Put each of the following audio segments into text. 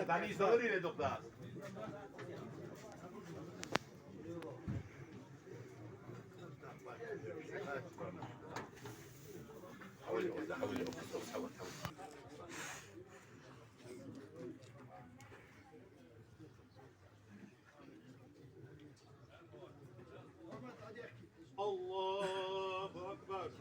Tani story le doktor. Allahu Ekber.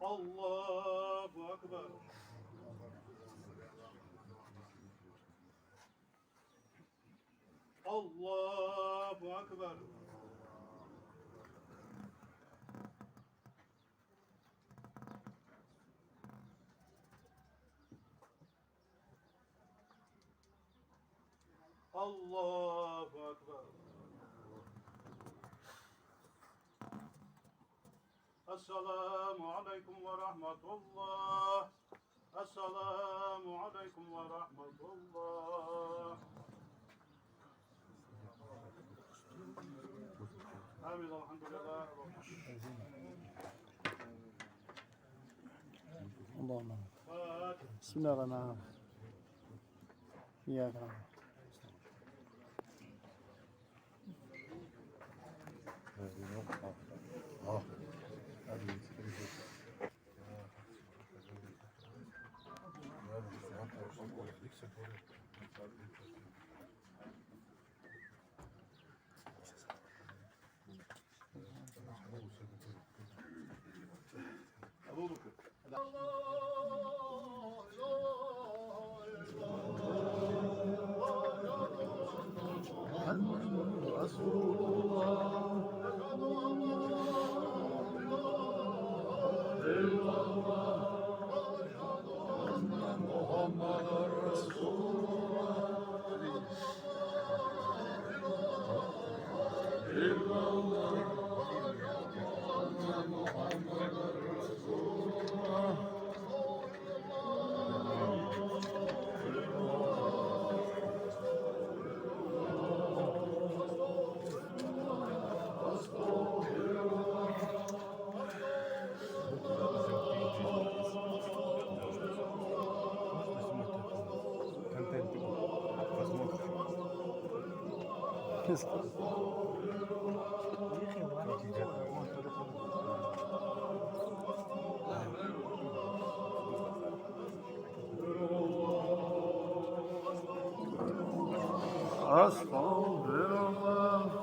Allahu Ekber. Allahu Ekber. Allahu Ekber. Esselamu aleyküm ve rahmetullah. Esselamu aleyküm ve rahmetullah. Amin, elhamdülillah. Allah'ım. Bismillahirrahmanirrahim. İyyâke na'budu. Abu Bakır. Estağfirullah.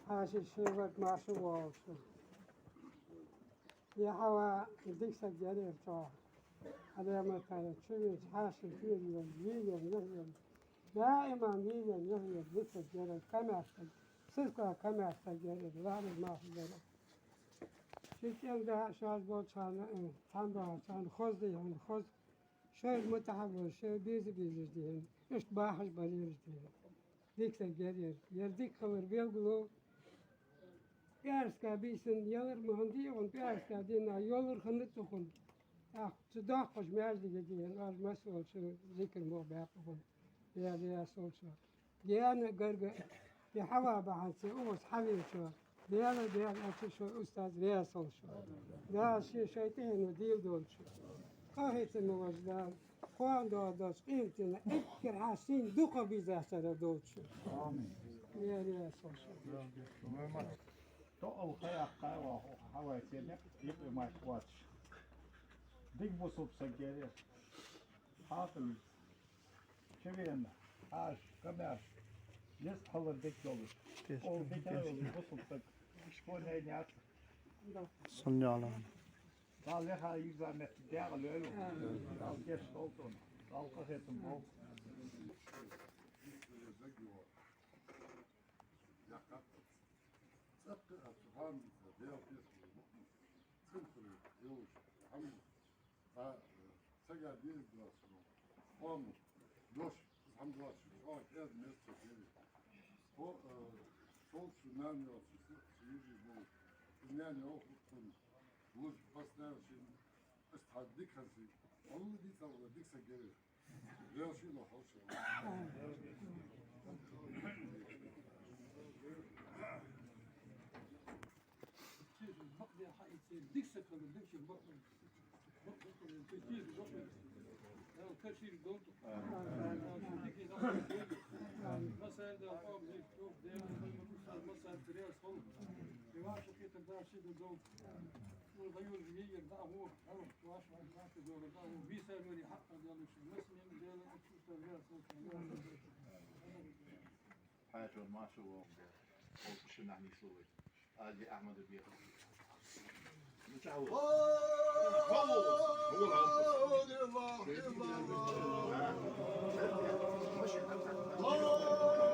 حاشي شيبت مع شوال يا هوا ديك سجلي بتوع هذا مثلا شوية حاشي فيه يوم يوم دائما يوم ديك سجلي كم أحسن سلكها كم أحسن جلي لا ما في جلي شيء ده شاز بود شان ده شان خوز يعني خوز شوية متحول شوية بيزي دين إيش باحش بريش دين ديك سجلي يرديك خبر بيقولوا Piyarska bilsin yalır mühendi on piyarska dina yolur hındık tukun. Ah çıdak hoş mezdi gidiyen az mesul olsun zikir mu bapun. Ya solsa. Diyana garga ya hava bahansı umuz havi şu. Diyana açı şu ustaz ya solsa. Da şeytan dil dol şu. Kahvetin muvazdan. Quando das qimtina ikkir hasin duqa bizasara dol şu. Amin. Ya solsa. To al khaya qawa hawa sene yip ma kwat dik bu sop sagere hatıl çeviren aş kamer yes halar dik olur ol dik olur bu sop sag bu ne ne at صلوا على dal ha yüzme değerli öyle dal geç olsun dal kahetim bol حاجة ما شو قلت شو نعني سوي أجي أحمد البيت متعود Allah